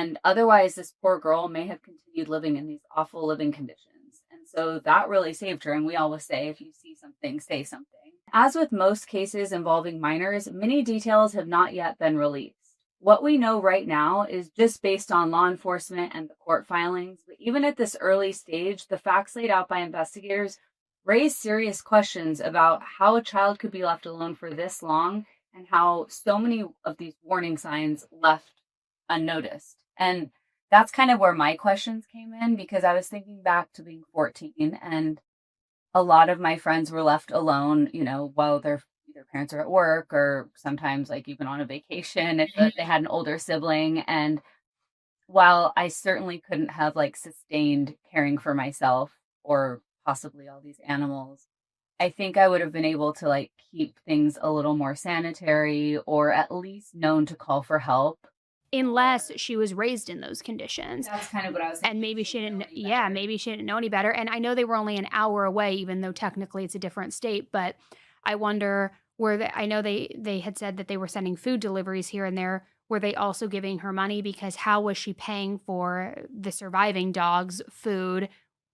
And otherwise, this poor girl may have continued living in these awful living conditions. And so that really saved her. And we always say, if you see something, say something. As with most cases involving minors, many details have not yet been released. What we know right now is just based on law enforcement and the court filings. But even at this early stage, the facts laid out by investigators raise serious questions about how a child could be left alone for this long and how so many of these warning signs left unnoticed. And that's kind of where my questions came in, because I was thinking back to being 14, and a lot of my friends were left alone, while their parents are at work, or sometimes like even on a vacation if they had an older sibling. And while I certainly couldn't have like sustained caring for myself or possibly all these animals, I think I would have been able to like keep things a little more sanitary, or at least known to call for help. Unless she was raised in those conditions. That's kind of what I was thinking. And maybe she didn't, maybe she didn't know any better. And I know they were only an hour away, even though technically it's a different state. But I wonder, I know they had said that they were sending food deliveries here and there. Were they also giving her money? Because how was she paying for the surviving dog's food?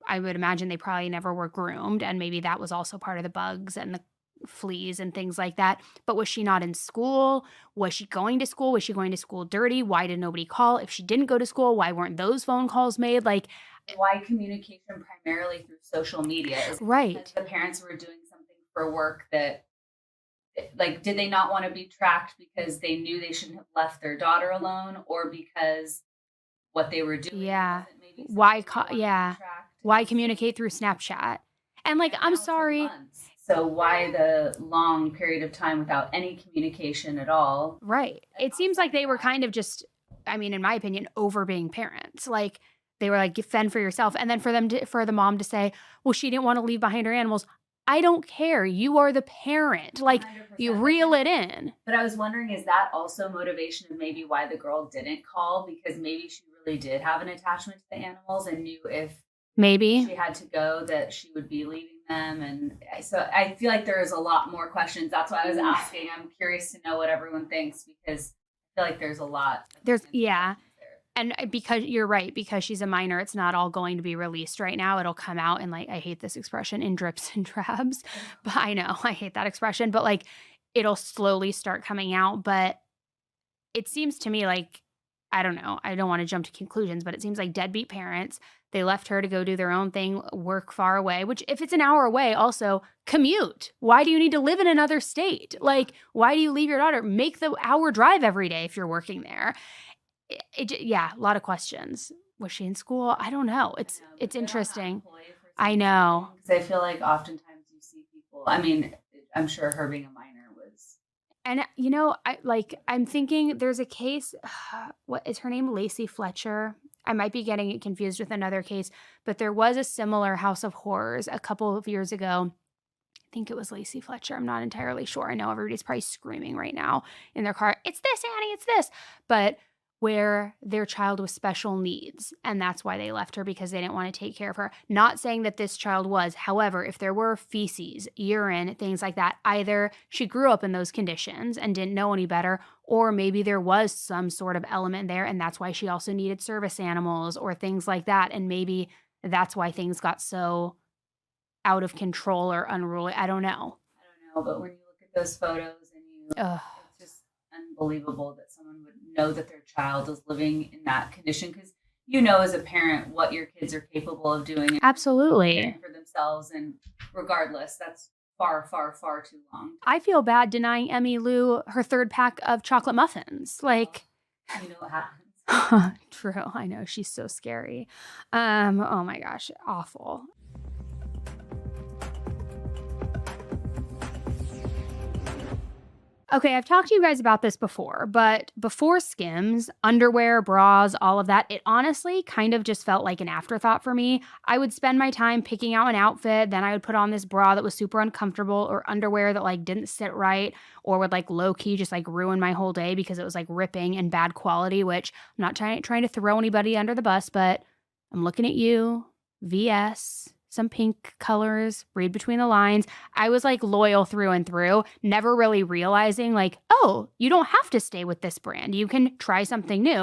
I would imagine they probably never were groomed. And maybe that was also part of the bugs and the fleas and things like that. But was she not in school? Was she going to school? Was she going to school dirty? Why did nobody call? If she didn't go to school, why weren't those phone calls made? Like, why communication primarily through social media? Right. The parents were doing something for work that, like, did they not want to be tracked because they knew they shouldn't have left their daughter alone, or because what they were doing? Yeah. Maybe Why communicate through Snapchat? And like, I'm sorry. So why the long period of time without any communication at all? Right. It seems like they were kind of just, I mean, in my opinion, over being parents. Like, they were like, fend for yourself. And then for the mom to say, well, she didn't want to leave behind her animals. I don't care. You are the parent. Like, 100%. You reel it in. But I was wondering, is that also motivation of maybe why the girl didn't call? Because maybe she really did have an attachment to the animals and knew if maybe she had to go that she would be leaving them. And so I feel like there's a lot more questions. That's why I was asking. I'm curious to know what everyone thinks, because I feel like there's a lot. And because you're right, because she's a minor, it's not all going to be released right now. It'll come out in, like, I hate this expression, in drips and drabs. But I know, I hate that expression. But like, it'll slowly start coming out. But it seems to me like, I don't know, I don't want to jump to conclusions, but it seems like deadbeat parents, they left her to go do their own thing, work far away, which if it's an hour away, also commute. Why do you need to live in another state? Like, why do you leave your daughter? Make the hour drive every day if you're working there. A lot of questions. Was she in school? I don't know. It's interesting. I know. Because I feel like oftentimes you see people, I mean, I'm sure her being a minor was. And, I'm thinking there's a case, what is her name? Lacey Fletcher. I might be getting it confused with another case, but there was a similar House of Horrors a couple of years ago. I think it was Lacey Fletcher. I'm not entirely sure. I know everybody's probably screaming right now in their car, it's this, Annie, it's this. But where their child was special needs, and that's why they left her, because they didn't want to take care of her. Not saying that this child was. However, if there were feces, urine, things like that, either she grew up in those conditions and didn't know any better, or maybe there was some sort of element there, and that's why she also needed service animals or things like that, and maybe that's why things got so out of control or unruly. I don't know. But when you look at those photos and it's just unbelievable that someone would know that their child is living in that condition, because as a parent what your kids are capable of doing. Absolutely. For themselves, and regardless, that's far, far, far too long. I feel bad denying Emmy Lou her third pack of chocolate muffins. Like, what happens. True. I know. She's so scary. Oh my gosh. Awful. Okay, I've talked to you guys about this before, but before Skims, underwear, bras, all of that, it honestly kind of just felt like an afterthought for me. I would spend my time picking out an outfit, then I would put on this bra that was super uncomfortable, or underwear that like didn't sit right, or would like low-key just like ruin my whole day because it was like ripping and bad quality, which I'm not trying to throw anybody under the bus, but I'm looking at you, VS, some pink colors, read between the lines. I was like loyal through and through, never really realizing like, oh, you don't have to stay with this brand. You can try something new.